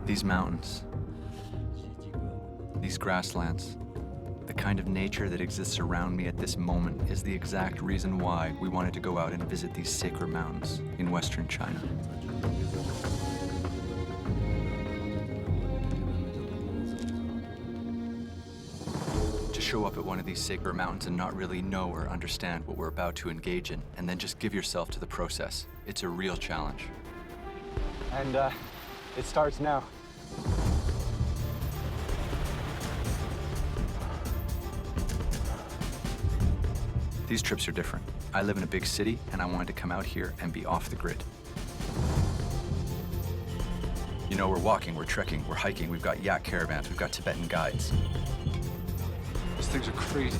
These mountains, these grasslands, the kind of nature that exists around me at this moment is the exact reason why we wanted to go out and visit these sacred mountains in Western China. To show up at one of these sacred mountains and not really know or understand what we're about to engage in, and then just give yourself to the process, it's a real challenge. And it starts now. These trips are different. I live in a big city, and I wanted to come out here and be off the grid. You know, we're walking, we're trekking, we're hiking, we've got yak caravans, we've got Tibetan guides. These things are crazy.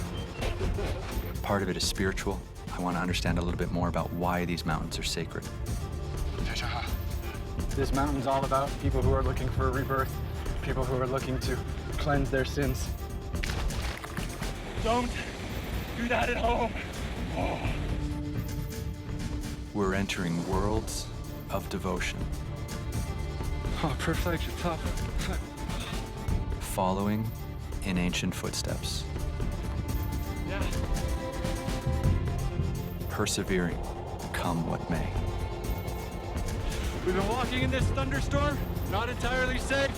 Part of it is spiritual. I want to understand a little bit more about why these mountains are sacred. This mountain's all about people who are looking for a rebirth, people who are looking to cleanse their sins. Don't do that at home. Oh. We're entering worlds of devotion. Oh, perfect. Top. Following in ancient footsteps. Yeah. Persevering, come what may. We've been walking in this thunderstorm, not entirely safe.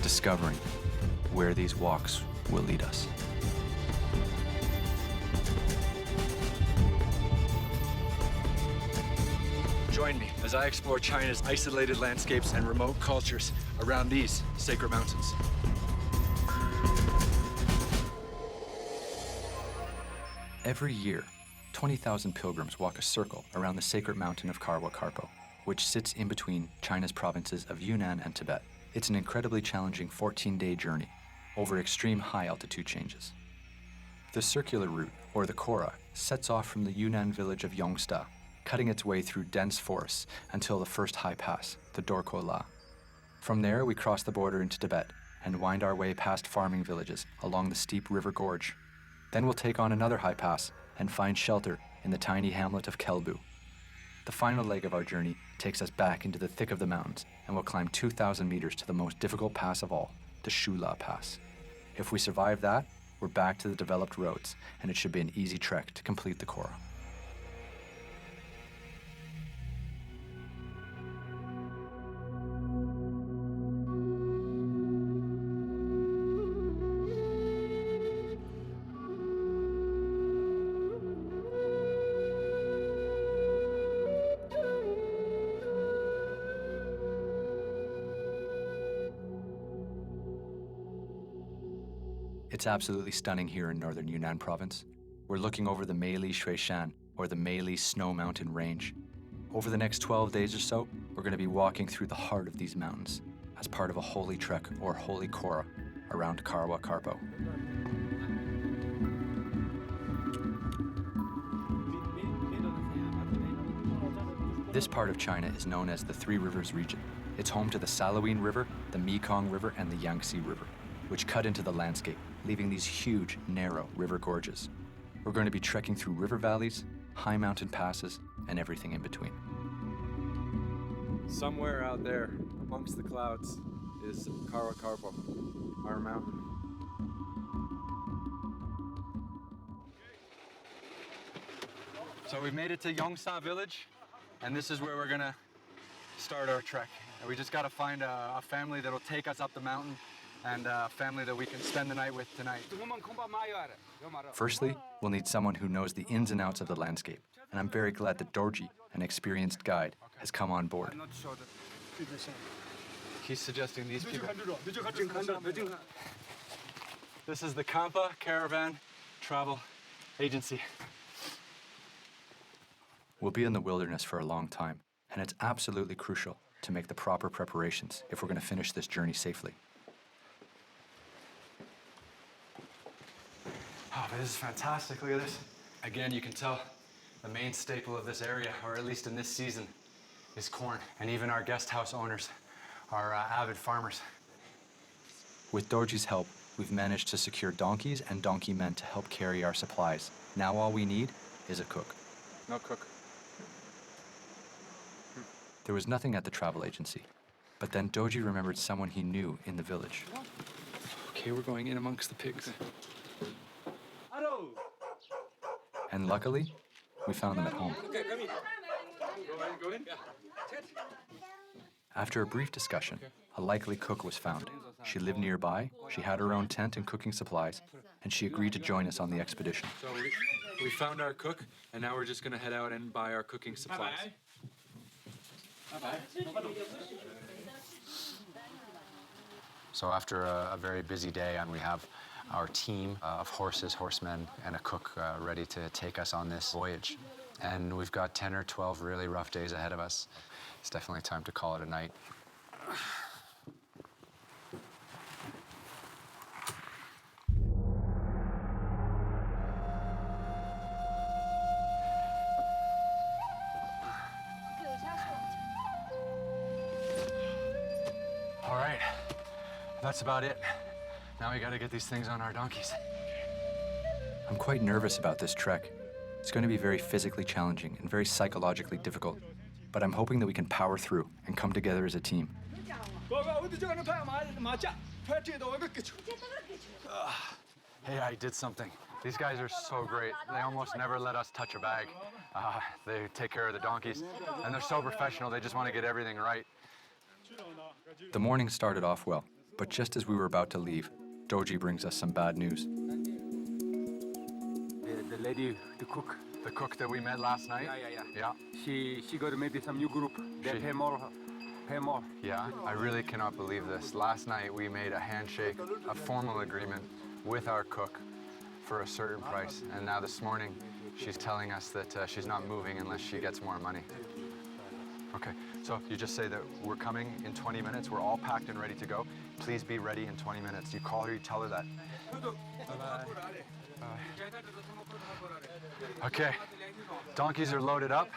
Discovering where these walks will lead us. Join me as I explore China's isolated landscapes and remote cultures around these sacred mountains. Every year, 20,000 pilgrims walk a circle around the sacred mountain of Kawakarpo, which sits in between China's provinces of Yunnan and Tibet. It's an incredibly challenging 14-day journey over extreme high-altitude changes. The circular route, or the Kora, sets off from the Yunnan village of Yongsta, cutting its way through dense forests until the first high pass, the Dorola. From there, we cross the border into Tibet and wind our way past farming villages along the steep river gorge. Then we'll take on another high pass and find shelter in the tiny hamlet of Kelbu. The final leg of our journey takes us back into the thick of the mountains, and we'll climb 2,000 meters to the most difficult pass of all, the Shula Pass. If we survive that, we're back to the developed roads, and it should be an easy trek to complete the Kora. It's absolutely stunning here in northern Yunnan province. We're looking over the Meili Shuishan, or the Meili Snow Mountain Range. Over the next 12 days or so, we're going to be walking through the heart of these mountains as part of a holy trek or holy Kora around Kawakarpo. This part of China is known as the Three Rivers region. It's home to the Salween River, the Mekong River, and the Yangtze River, which cut into the landscape, leaving these huge, narrow river gorges. We're going to be trekking through river valleys, high mountain passes, and everything in between. Somewhere out there, amongst the clouds, is Kawakarpo, our mountain. So we've made it to Yongsa village, and this is where we're gonna start our trek. And we just gotta find a family that'll take us up the mountain, and a family that we can spend the night with tonight. Firstly, we'll need someone who knows the ins and outs of the landscape, and I'm very glad that Dorji, an experienced guide, has come on board. He's suggesting these people. This is the Kampa Caravan Travel Agency. We'll be in the wilderness for a long time, and it's absolutely crucial to make the proper preparations if we're going to finish this journey safely. Oh, but this is fantastic. Look at this. Again, you can tell the main staple of this area, or at least in this season, is corn. And even our guest house owners are avid farmers. With Dorji's help, we've managed to secure donkeys and donkey men to help carry our supplies. Now all we need is a cook. No cook. There was nothing at the travel agency, but then Doji remembered someone he knew in the village. Okay, we're going in amongst the pigs. And luckily, we found them at home. Go in. After a brief discussion, a likely cook was found. She lived nearby, she had her own tent and cooking supplies, and she agreed to join us on the expedition. So we found our cook, and now we're just gonna head out and buy our cooking supplies. So after a very busy day, and we have our team of horses, horsemen, and a cook ready to take us on this voyage. And we've got 10 or 12 really rough days ahead of us. It's definitely time to call it a night. All right, that's about it. Now we gotta get these things on our donkeys. I'm quite nervous about this trek. It's going to be very physically challenging and very psychologically difficult, but I'm hoping that we can power through and come together as a team. Hey, I did something. These guys are so great. They almost never let us touch a bag. They take care of the donkeys, and they're so professional. They just want to get everything right. The morning started off well, but just as we were about to leave, Doji brings us some bad news. The lady, the cook. The cook that we met last night? Yeah. She got maybe some new group. They pay more. Yeah, I really cannot believe this. Last night we made a handshake, a formal agreement with our cook for a certain price, and now this morning she's telling us that she's not moving unless she gets more money. Okay, so you just say that we're coming in 20 minutes. We're all packed and ready to go. Please be ready in 20 minutes. You call her, you tell her that. Bye-bye. Okay, donkeys are loaded up.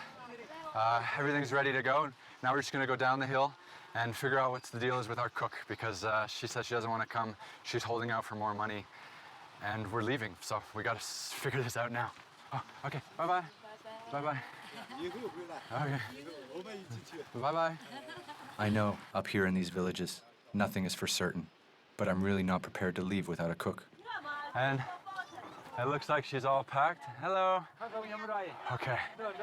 Everything's ready to go. Now we're just gonna go down the hill and figure out what the deal is with our cook, because she says she doesn't want to come. She's holding out for more money, and we're leaving, so we gotta figure this out now. Oh, okay, bye-bye. Bye-bye. Okay. Bye-bye. I know, up here in these villages, nothing is for certain, but I'm really not prepared to leave without a cook. And it looks like she's all packed. Hello. Okay,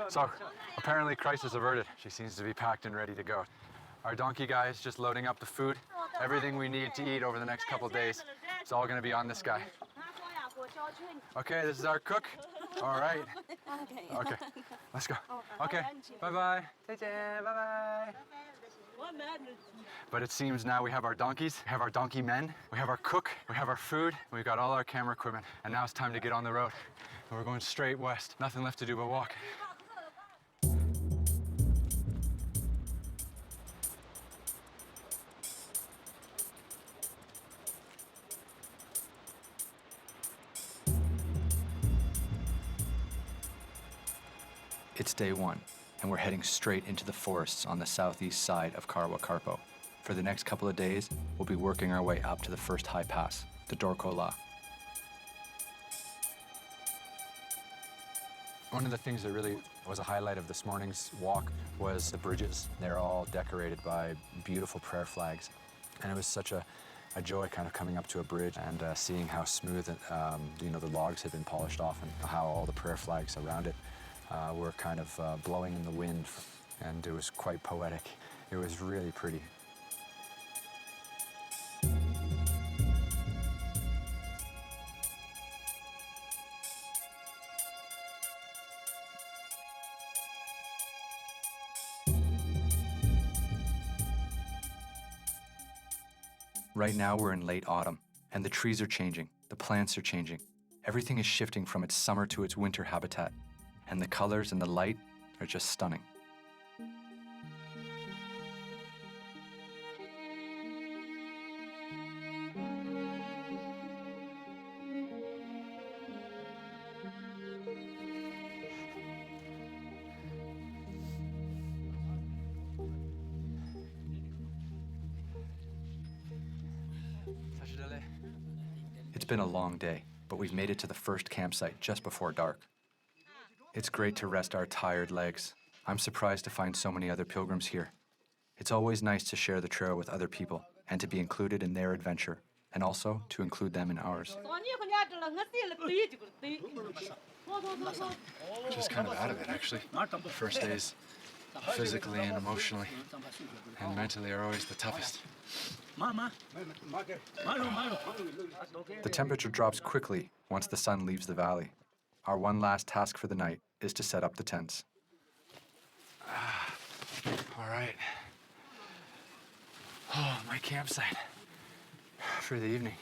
so apparently crisis averted. She seems to be packed and ready to go. Our donkey guy is just loading up the food. Everything we need to eat over the next couple of days. It's all gonna be on this guy. Okay, this is our cook. All right. Okay, let's go. Okay, bye-bye. Bye-bye. But it seems now we have our donkeys, we have our donkey men, we have our cook, we have our food, we've got all our camera equipment, and now it's time to get on the road. And we're going straight west. Nothing left to do but walk. It's day one, and we're heading straight into the forests on the southeast side of Kawakarpo. For the next couple of days, we'll be working our way up to the first high pass, the Dorola. One of the things that really was a highlight of this morning's walk was the bridges. They're all decorated by beautiful prayer flags. And it was such a joy kind of coming up to a bridge and seeing how smooth the logs had been polished off, and how all the prayer flags around it were kind of blowing in the wind. And it was quite poetic. It was really pretty. Right now we're in late autumn, and the trees are changing, the plants are changing. Everything is shifting from its summer to its winter habitat, and the colors and the light are just stunning. It's been a long day, but we've made it to the first campsite just before dark. It's great to rest our tired legs I'm surprised to find so many other pilgrims here. It's always nice to share the trail with other people and to be included in their adventure, and also to include them in ours. Just kind of out of it, actually. First days, physically and emotionally and mentally, are always the toughest. The temperature drops quickly once the sun leaves the valley. Our one last task for the night is to set up the tents. All right. Oh, my campsite for the evening.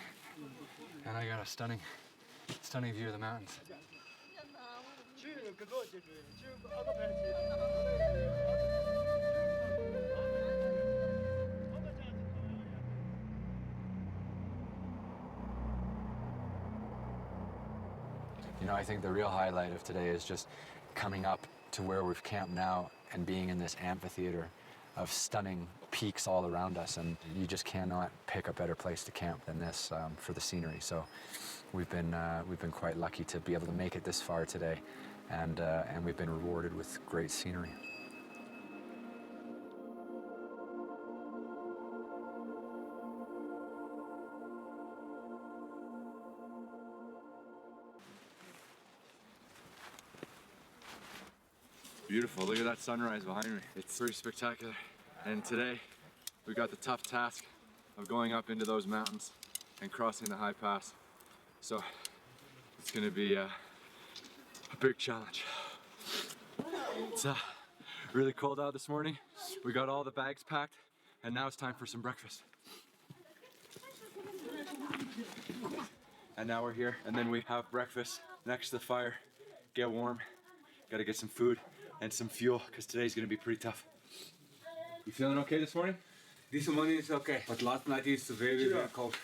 And I got a stunning view of the mountains. You know, I think the real highlight of today is just coming up to where we've camped now and being in this amphitheater of stunning peaks all around us, and you just cannot pick a better place to camp than this for the scenery. So we've been quite lucky to be able to make it this far today, and we've been rewarded with great scenery. Beautiful. Look at that sunrise behind me. It's pretty spectacular. And today, we got the tough task of going up into those mountains and crossing the high pass. So it's going to be a big challenge. It's really cold out this morning. We got all the bags packed, and now it's time for some breakfast. And now we're here, and then we have breakfast next to the fire, get warm, gotta get some food and some fuel, because today's gonna be pretty tough. You feeling okay this morning? This morning is okay, but last night is very, very cold.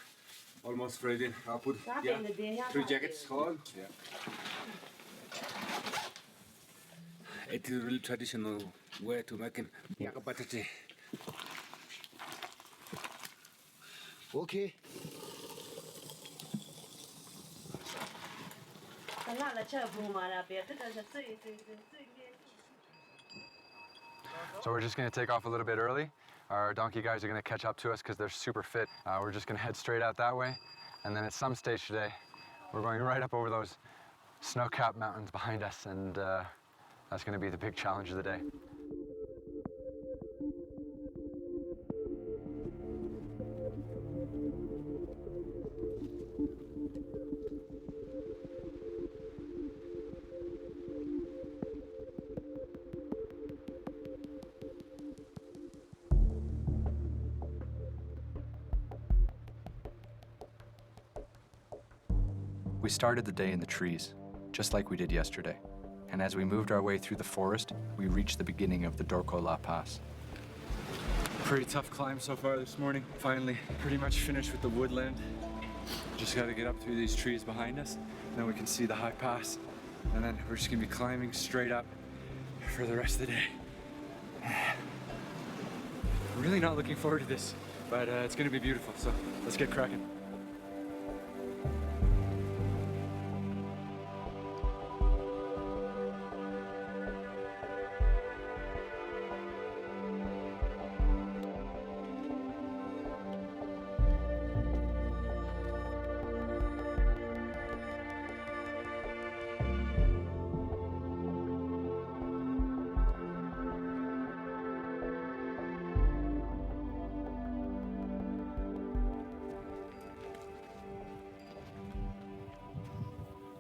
Almost freezing. I put 3 jackets on. Yeah. It is really traditional way to make it. Okay. So we're just gonna take off a little bit early. Our donkey guys are gonna catch up to us because they're super fit. We're just gonna head straight out that way. And then at some stage today, we're going right up over those snow-capped mountains behind us, and that's gonna be the big challenge of the day. We started the day in the trees, just like we did yesterday. And as we moved our way through the forest, we reached the beginning of the Shula Pass. Pretty tough climb so far this morning. Finally, pretty much finished with the woodland. Just gotta get up through these trees behind us, and then we can see the high pass. And then we're just gonna be climbing straight up for the rest of the day. Really not looking forward to this, but it's gonna be beautiful, so let's get cracking.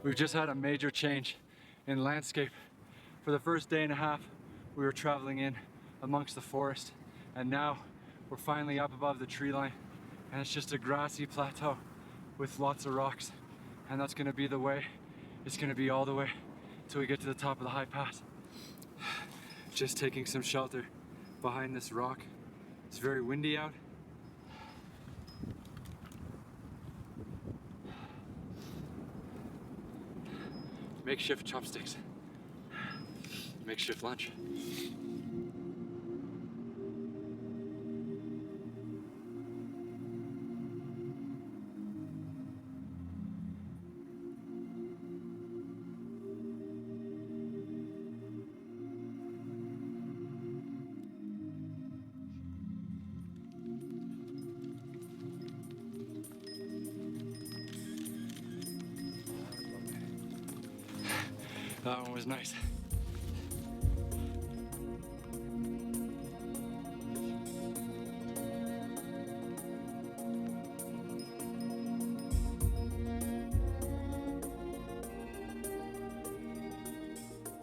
We've just had a major change in landscape. For the first day and a half, we were traveling in amongst the forest, and now we're finally up above the tree line, and it's just a grassy plateau with lots of rocks, and that's gonna be the way. It's gonna be all the way till we get to the top of the high pass. Just taking some shelter behind this rock. It's very windy out. Makeshift chopsticks. Makeshift lunch. That one was nice.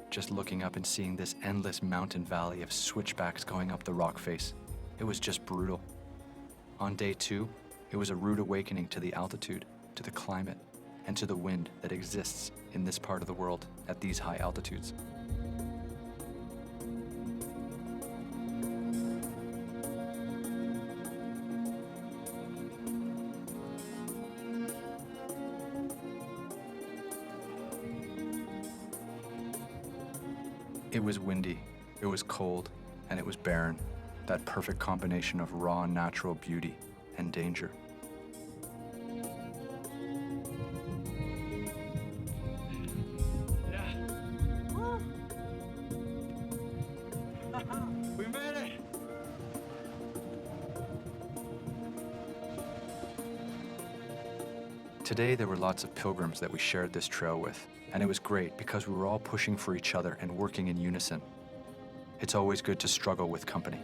Just looking up and seeing this endless mountain valley of switchbacks going up the rock face, it was just brutal. On day 2, it was a rude awakening to the altitude, to the climate, and to the wind that exists in this part of the world at these high altitudes. It was windy, it was cold, and it was barren. That perfect combination of raw natural beauty and danger. We made it! Today, there were lots of pilgrims that we shared this trail with, and it was great because we were all pushing for each other and working in unison. It's always good to struggle with company.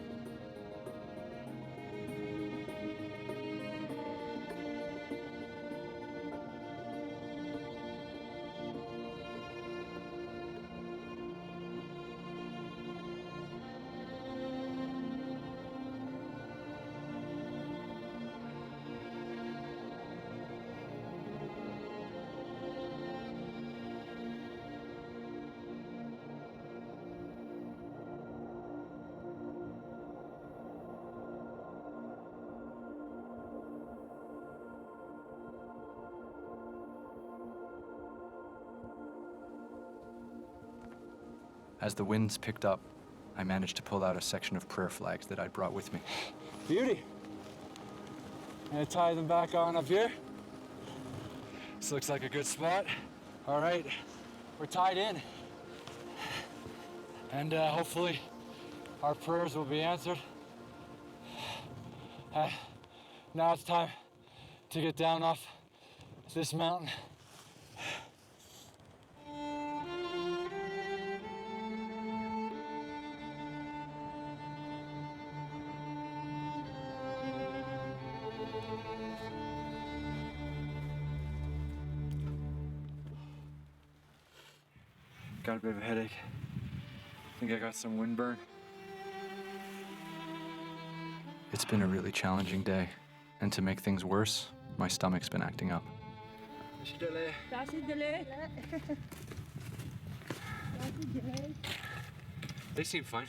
As the winds picked up, I managed to pull out a section of prayer flags that I'd brought with me. Beauty. Gonna tie them back on up here. This looks like a good spot. All right, we're tied in. And hopefully our prayers will be answered. Now it's time to get down off this mountain. Got a bit of a headache. Think I got some windburn. It's been a really challenging day, and to make things worse, my stomach's been acting up. They seem fine.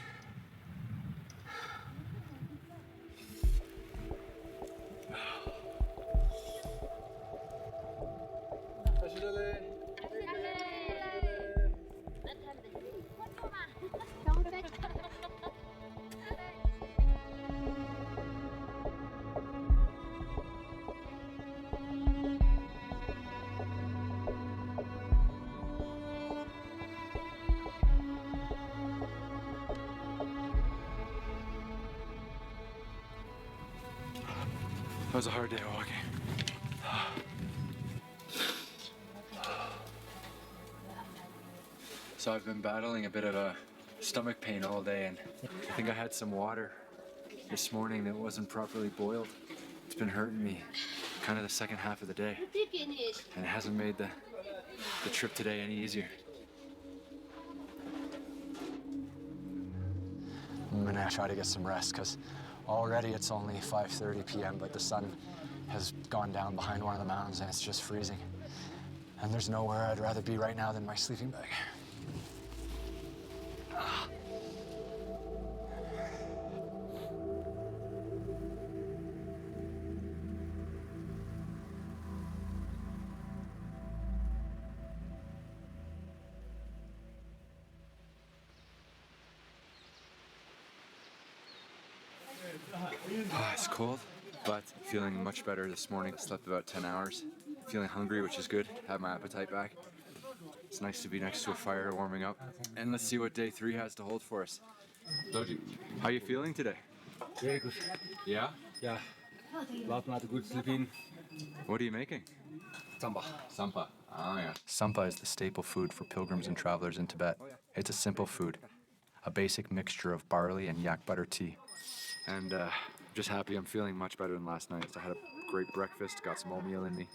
That was a hard day of walking. So I've been battling a bit of a stomach pain all day, and I think I had some water this morning that wasn't properly boiled. It's been hurting me kind of the second half of the day, and it hasn't made the trip today any easier. I'm gonna try to get some rest, because already it's only 5:30 p.m., but the sun has gone down behind one of the mountains and it's just freezing. And there's nowhere I'd rather be right now than my sleeping bag. It's cold, but feeling much better this morning. Slept about 10 hours. Feeling hungry, which is good. Have my appetite back. It's nice to be next to a fire warming up. And let's see what day 3 has to hold for us. How are you feeling today? Very good. Yeah? Yeah. Last night good sleeping. What are you making? Samba. Sampa. Oh, yeah. Sampa is the staple food for pilgrims and travelers in Tibet. It's a simple food, a basic mixture of barley and yak butter tea. And just happy I'm feeling much better than last night. I had a great breakfast, got some oatmeal in me,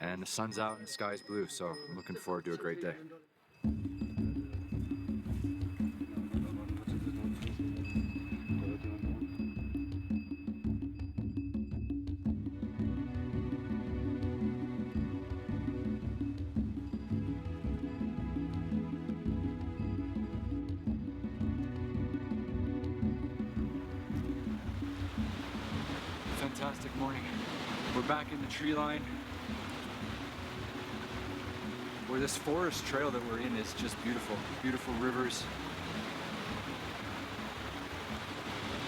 and the sun's out and the sky's blue, so I'm looking forward to a great day. Fantastic morning. We're back in the tree line. Where this forest trail that we're in is just beautiful. Beautiful rivers.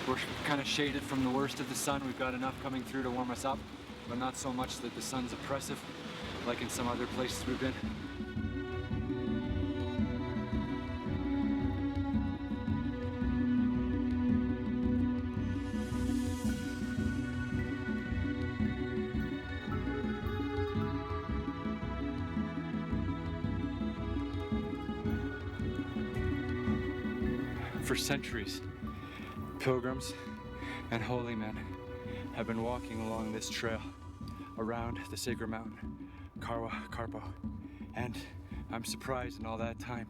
We're kind of shaded from the worst of the sun. We've got enough coming through to warm us up, but not so much that the sun's oppressive like in some other places we've been. For centuries, pilgrims and holy men have been walking along this trail around the sacred mountain, Kawakarpo. And I'm surprised in all that time,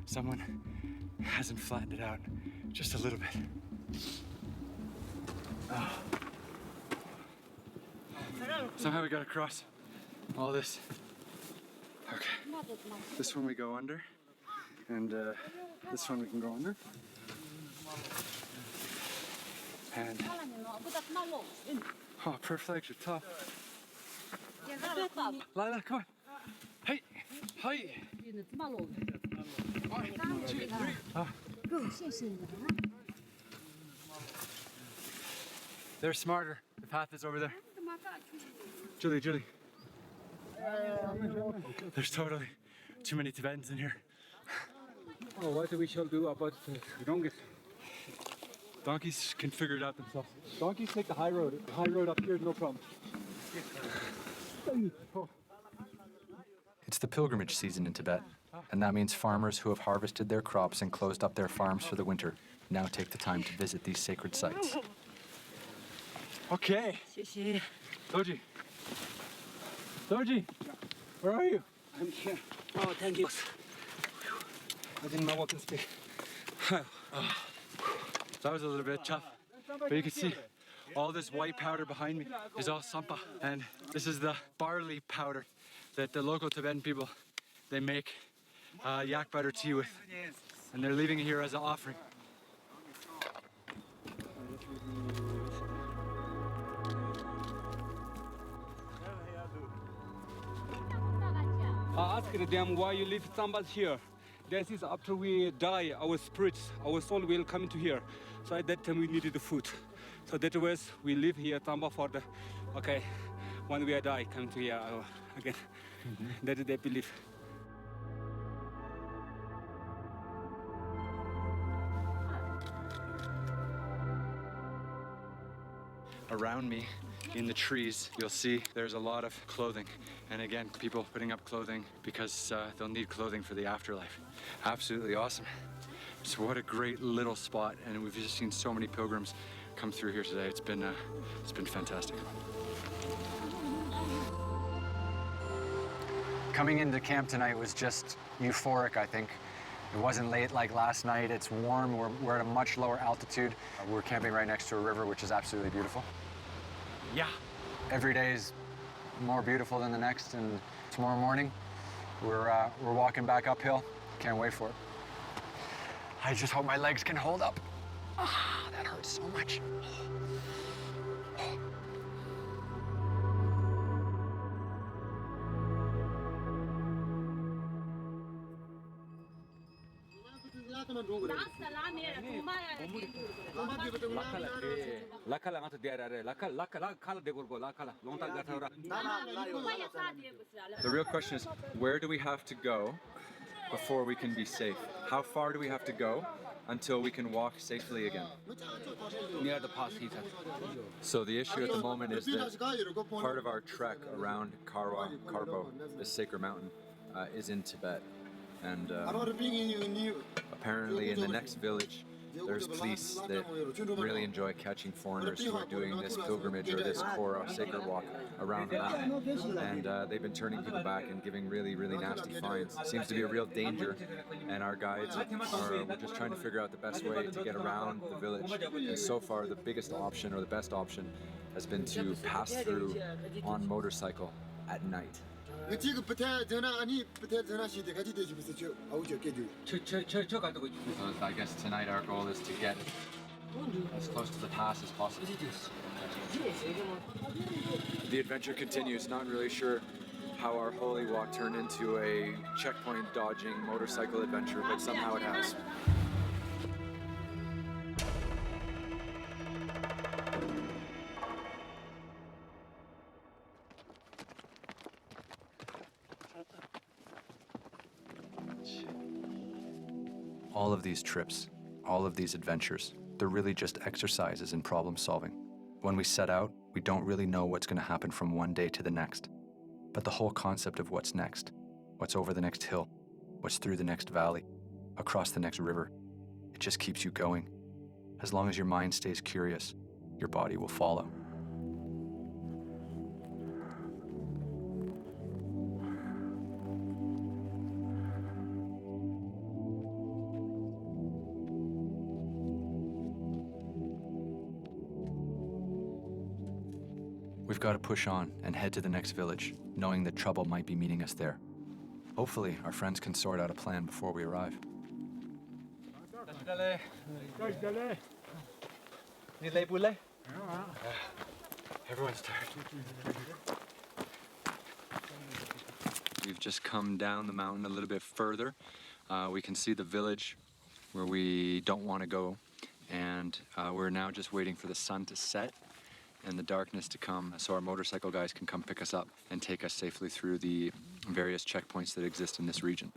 someone hasn't flattened it out just a little bit. Somehow we got across all this. Okay, this one we go under, and this one we can go under. And oh, perfect, you're tough. Lila, come on. Hey, hey. They're smarter. The path is over there. Julie. There's totally too many Tibetans in here. Oh, what we shall do about the donkeys? Donkeys can figure it out themselves. Donkeys take the high road. The high road up here is no problem. It's the pilgrimage season in Tibet, and that means farmers who have harvested their crops and closed up their farms for the winter now take the time to visit these sacred sites. Okay. Doji, where are you? I'm here. Oh, thank you. I didn't know what to speak. That was a little bit tough, but you can see all this white powder behind me is all sampa, and this is the barley powder that the local Tibetan people, they make yak butter tea with, and they're leaving it here as an offering. I asked them why you leave sambal here. This is after we die, our spirits, our soul will come into here. So at that time we needed the food. So that was we live here samba for the, okay, when we die, come to here again. That is their belief. Around me in the trees, you'll see there's a lot of clothing. And again, people putting up clothing because they'll need clothing for the afterlife. Absolutely awesome. So what a great little spot. And we've just seen so many pilgrims come through here today. It's been fantastic. Coming into camp tonight was just euphoric, I think. It wasn't late like last night. It's warm. We're at a much lower altitude. We're camping right next to a river, which is absolutely beautiful. Yeah. Every day is more beautiful than the next, and tomorrow morning we're walking back uphill. Can't wait for it. I just hope my legs can hold up. Ah, that hurts so much. The real question is, where do we have to go before we can be safe? How far do we have to go until we can walk safely again? Near the pass, he said. So the issue at the moment is that part of our trek around Kawakarpo, this sacred mountain, is in Tibet. And apparently in the next village, there's police that really enjoy catching foreigners who are doing this pilgrimage or this Kora sacred walk around the mountain. And they've been turning people back and giving really, really nasty fines. Seems to be a real danger. And our guides we're just trying to figure out the best way to get around the village. And so far, the biggest option or the best option has been to pass through on motorcycle at night. So I guess tonight our goal is to get as close to the pass as possible. The adventure continues. Not really sure how our holy walk turned into a checkpoint dodging motorcycle adventure, but somehow it has. All of these trips, all of these adventures, they're really just exercises in problem solving. When we set out, we don't really know what's going to happen from one day to the next. But the whole concept of what's next, what's over the next hill, what's through the next valley, across the next river, it just keeps you going. As long as your mind stays curious, your body will follow. We've got to push on and head to the next village, knowing that trouble might be meeting us there. Hopefully, our friends can sort out a plan before we arrive. Everyone's tired. We've just come down the mountain a little bit further. We can see the village where we don't want to go, and we're now just waiting for the sun to set and the darkness to come so our motorcycle guys can come pick us up and take us safely through the various checkpoints that exist in this region.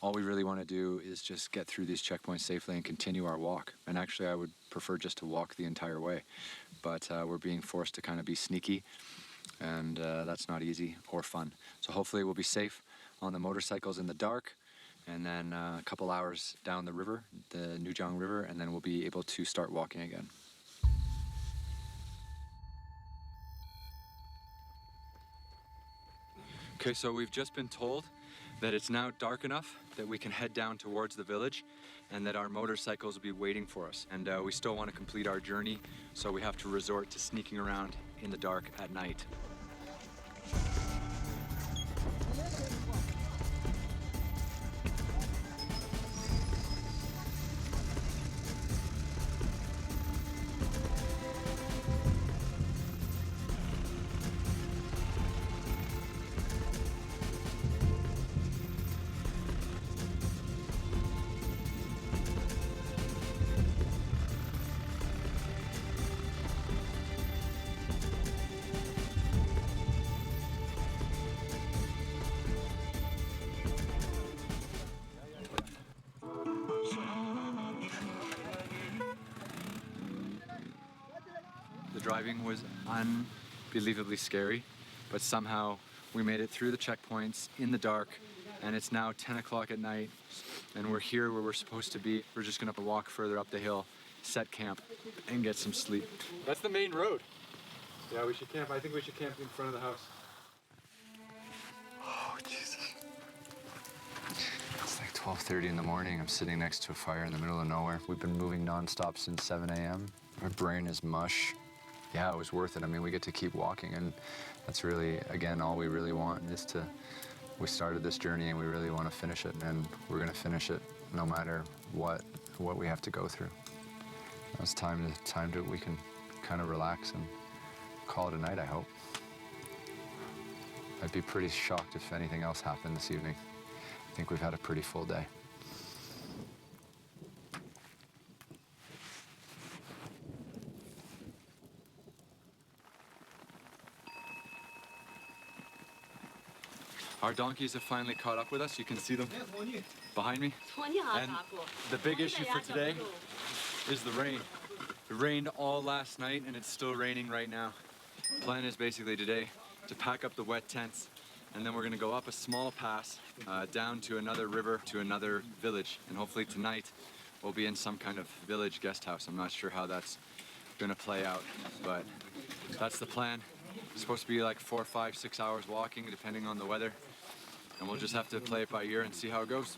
All we really want to do is just get through these checkpoints safely and continue our walk. And actually, I would prefer just to walk the entire way. But we're being forced to kind of be sneaky, and that's not easy or fun. So hopefully we'll be safe on the motorcycles in the dark, and then a couple hours down the river, the Nujang River, and then we'll be able to start walking again. Okay, so we've just been told that it's now dark enough that we can head down towards the village and that our motorcycles will be waiting for us. And we still want to complete our journey, so we have to resort to sneaking around in the dark at night. The driving was unbelievably scary, but somehow we made it through the checkpoints in the dark, and it's now 10 o'clock at night, and we're here where we're supposed to be. We're just gonna have to walk further up the hill, set camp, and get some sleep. That's the main road. Yeah, we should camp. I think we should camp in front of the house. Oh, Jesus. It's like 12:30 in the morning. I'm sitting next to a fire in the middle of nowhere. We've been moving nonstop since 7 a.m. My brain is mush. Yeah, it was worth it. I mean, we get to keep walking, and that's really, again, all we really want is to, we started this journey and we really want to finish it, and we're going to finish it no matter what we have to go through. Now it's time to we can kind of relax and call it a night, I hope. I'd be pretty shocked if anything else happened this evening. I think we've had a pretty full day. Our donkeys have finally caught up with us. You can see them behind me. And the big issue for today is the rain. It rained all last night and it's still raining right now. The plan is basically today to pack up the wet tents, and then we're gonna go up a small pass down to another river to another village, and hopefully tonight we'll be in some kind of village guest house. I'm not sure how that's gonna play out, but that's the plan. It's supposed to be like 4, 5, 6 hours walking depending on the weather, and we'll just have to play it by ear and see how it goes.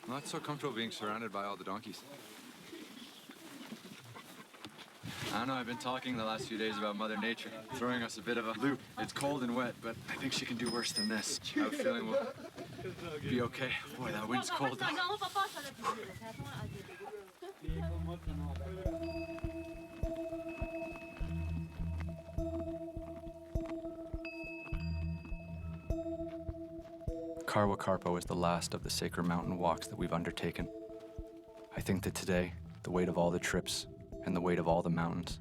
I'm not so comfortable being surrounded by all the donkeys. I don't know, I've been talking the last few days about Mother Nature, throwing us a bit of a loop. It's cold and wet, but I think she can do worse than this. I have a feeling we'll be okay. Boy, that wind's cold though. Kawakarpo is the last of the sacred mountain walks that we've undertaken. I think that today, the weight of all the trips, and the weight of all the mountains,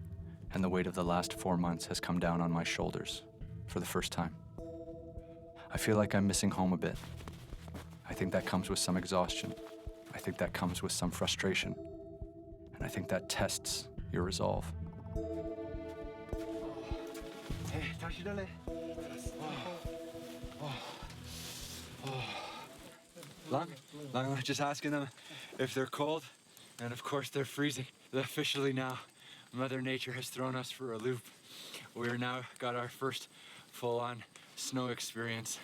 and the weight of the last 4 months has come down on my shoulders for the first time. I feel like I'm missing home a bit. I think that comes with some exhaustion. I think that comes with some frustration. And I think that tests your resolve. Long, just asking them if they're cold, and of course they're freezing. Officially now, Mother Nature has thrown us for a loop. We're now got our first full-on snow experience.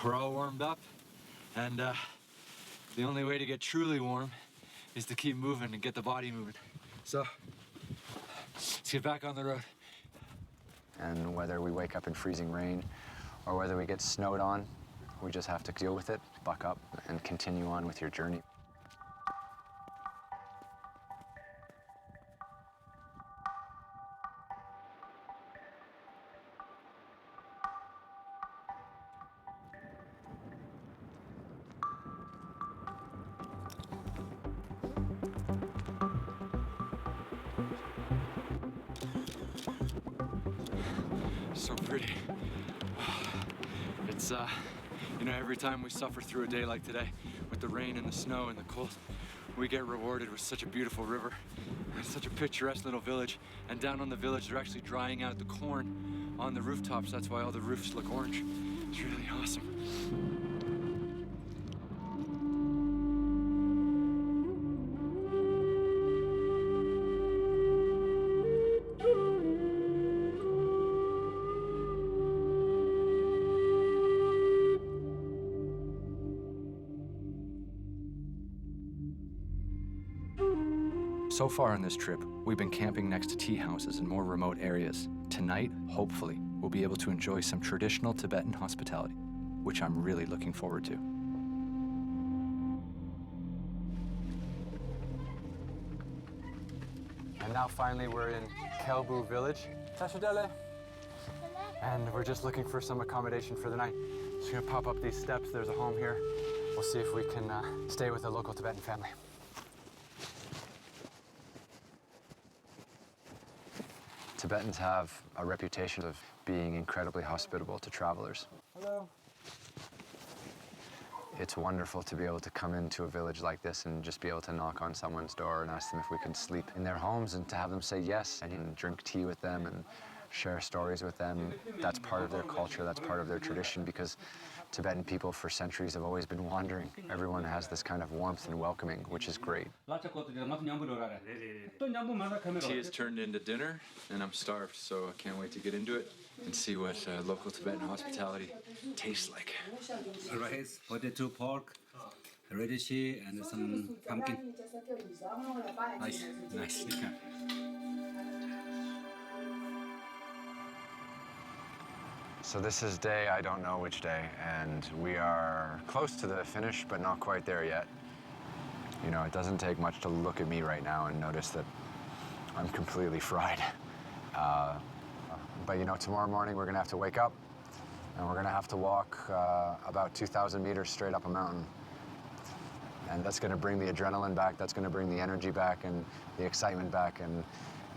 We're all warmed up, and the only way to get truly warm is to keep moving and get the body moving. So, let's get back on the road. And whether we wake up in freezing rain or whether we get snowed on, we just have to deal with it, buck up, and continue on with your journey. So pretty. It's, you know, every time we suffer through a day like today, with the rain and the snow and the cold, we get rewarded with such a beautiful river, and such a picturesque little village. And down on the village, they're actually drying out the corn on the rooftops. That's why all the roofs look orange. It's really awesome. So far on this trip, we've been camping next to tea houses in more remote areas. Tonight, hopefully, we'll be able to enjoy some traditional Tibetan hospitality, which I'm really looking forward to. And now finally we're in Kelbu village. And we're just looking for some accommodation for the night. Just gonna pop up these steps, there's a home here. We'll see if we can stay with a local Tibetan family. Tibetans have a reputation of being incredibly hospitable to travelers. Hello. It's wonderful to be able to come into a village like this and just be able to knock on someone's door and ask them if we can sleep in their homes, and to have them say yes and drink tea with them and share stories with them. That's part of their culture, that's part of their tradition, because Tibetan people for centuries have always been wandering. Everyone has this kind of warmth and welcoming, which is great. Tea has turned into dinner, and I'm starved, so I can't wait to get into it and see what local Tibetan hospitality tastes like. Rice, potato, pork, radish, and some pumpkin. Nice, nice. So this is day, I don't know which day, and we are close to the finish, but not quite there yet. You know, it doesn't take much to look at me right now and notice that I'm completely fried. But you know, tomorrow morning we're gonna have to wake up, and we're gonna have to walk about 2,000 meters straight up a mountain. And that's gonna bring the adrenaline back, that's gonna bring the energy back and the excitement back, and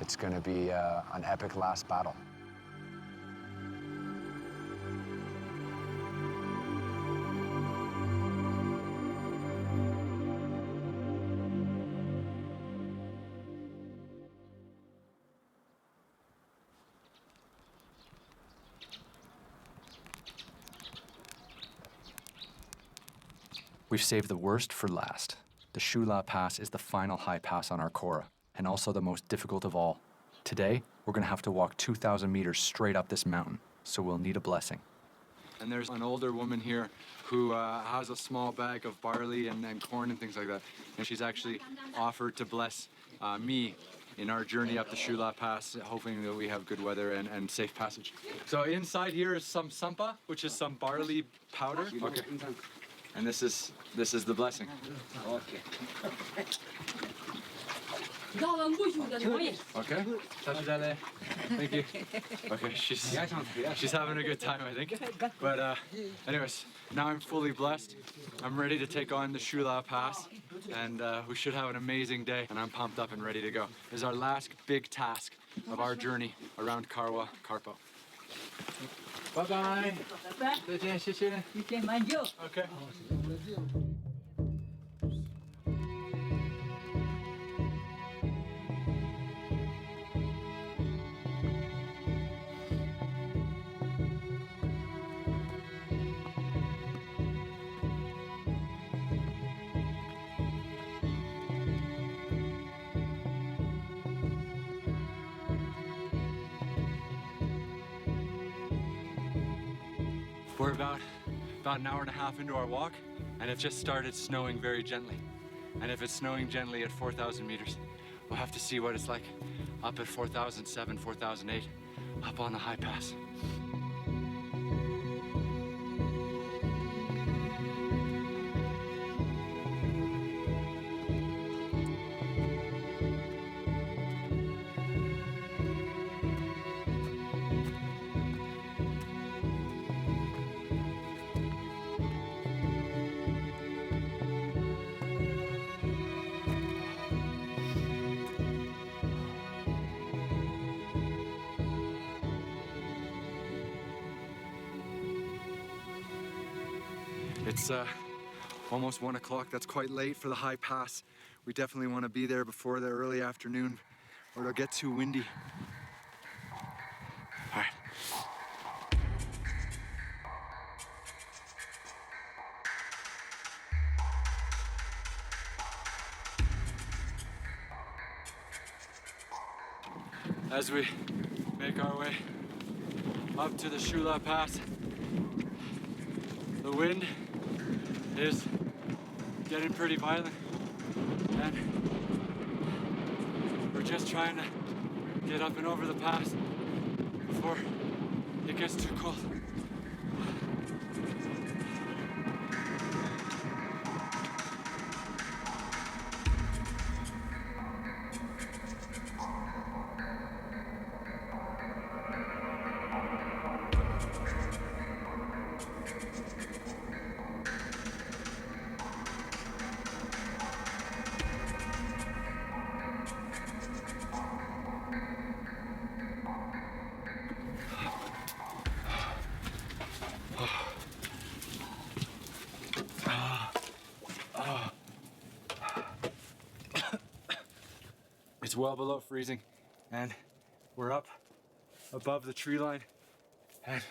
It's gonna be an epic last battle. We've saved the worst for last. The Shula Pass is the final high pass on our Kora, and also the most difficult of all. Today, we're gonna have to walk 2,000 meters straight up this mountain, so we'll need a blessing. And there's an older woman here who has a small bag of barley and corn and things like that. And she's actually offered to bless me in our journey up the Shula Pass, hoping that we have good weather and safe passage. So inside here is some sampa, which is some barley powder. Okay. And this is the blessing. Okay. Okay. Thank you. Okay, she's having a good time, I think. But anyways, now I'm fully blessed. I'm ready to take on the Shula Pass, and we should have an amazing day. And I'm pumped up and ready to go. This is our last big task of our journey around Kawakarpo. Bye-bye. 再见，谢谢。Okay. We're about an hour and a half into our walk, and it just started snowing very gently. And if it's snowing gently at 4,000 meters, we'll have to see what it's like up at 4,007, 4,008, up on the high pass. It's almost 1 o'clock. That's quite late for the high pass. We definitely want to be there before the early afternoon or it'll get too windy. All right. As we make our way up to the Shula Pass, the wind is getting pretty violent, and we're just trying to get up and over the pass before it gets too cold. It's well below freezing, and we're up above the tree line, and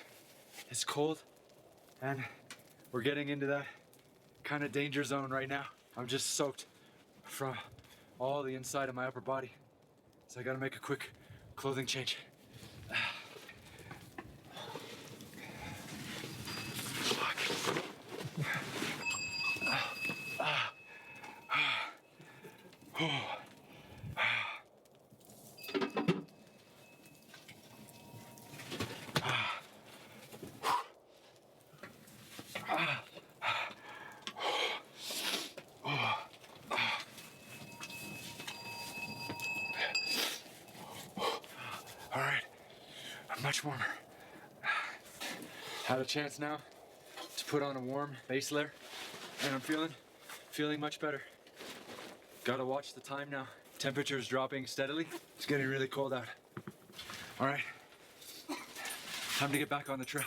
it's cold, and we're getting into that kind of danger zone right now. I'm just soaked from all the inside of my upper body, so I gotta make a quick clothing change. All right, I'm much warmer. Had a chance now to put on a warm base layer, and I'm feeling much better. Gotta watch the time now. Temperature's dropping steadily. It's getting really cold out. All right, time to get back on the trail.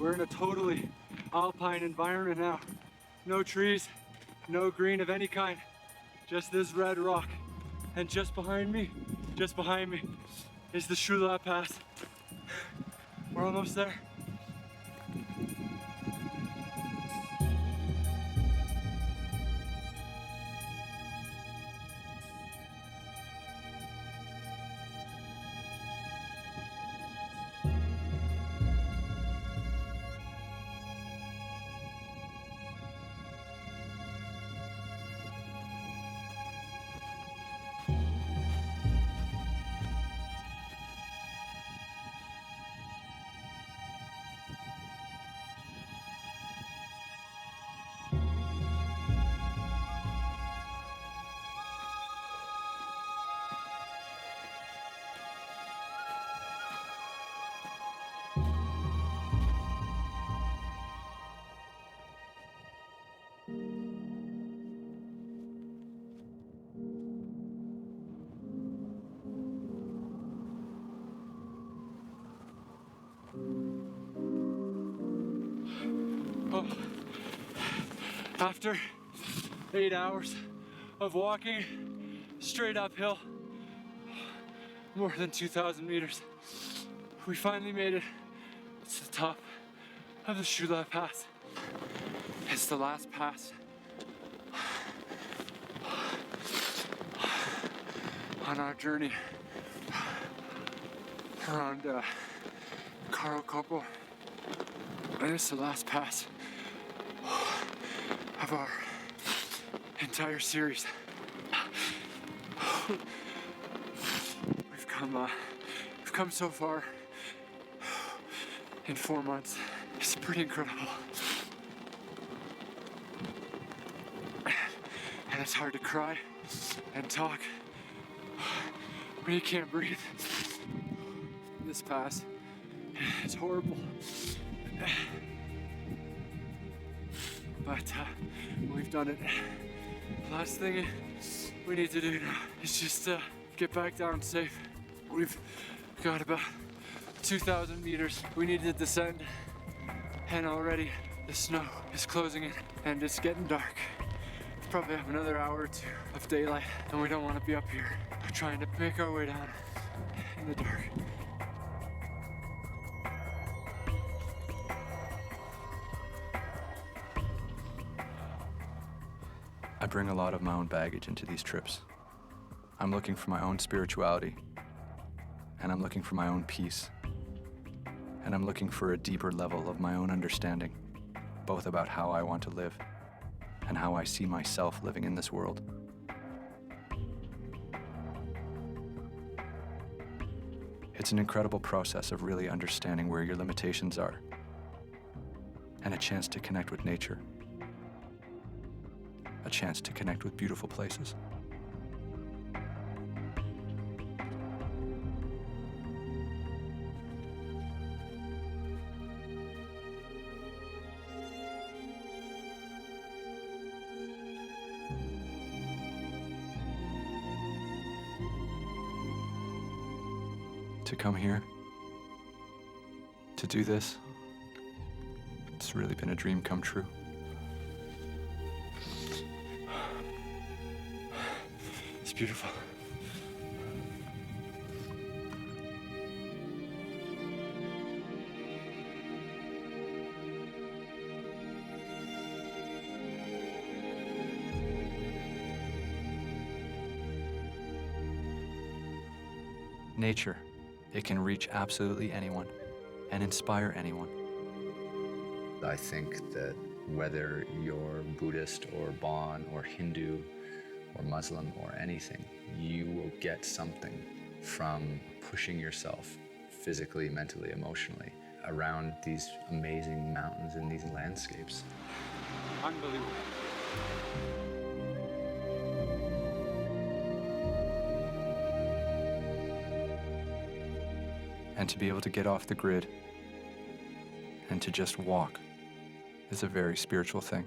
We're in a totally alpine environment now. No trees, no green of any kind, just this red rock. And just behind me is the Shula Pass. We're almost there. Oh, after 8 hours of walking straight uphill, more than 2,000 meters, we finally made it to the top of the Shula Pass. It's the last pass on our journey around Kawakarpo, and it's the last pass of our entire series. We've come so far in 4 months. It's pretty incredible. And it's hard to cry and talk when you can't breathe. This pass is horrible. But we've done it. Last thing we need to do now is just get back down safe. We've got about 2,000 meters we need to descend, and already the snow is closing in and it's getting dark. We probably have another hour or two of daylight, and we don't want to be up here trying to make our way down in the dark. I bring a lot of my own baggage into these trips. I'm looking for my own spirituality, and I'm looking for my own peace, and I'm looking for a deeper level of my own understanding, both about how I want to live and how I see myself living in this world. It's an incredible process of really understanding where your limitations are, and a chance to connect with nature. A chance to connect with beautiful places. To come here, to do this, it's really been a dream come true. It's beautiful. Nature, it can reach absolutely anyone and inspire anyone. I think that whether you're Buddhist or Bon or Hindu or Muslim or anything, you will get something from pushing yourself physically, mentally, emotionally around these amazing mountains and these landscapes. Unbelievable. And to be able to get off the grid and to just walk is a very spiritual thing.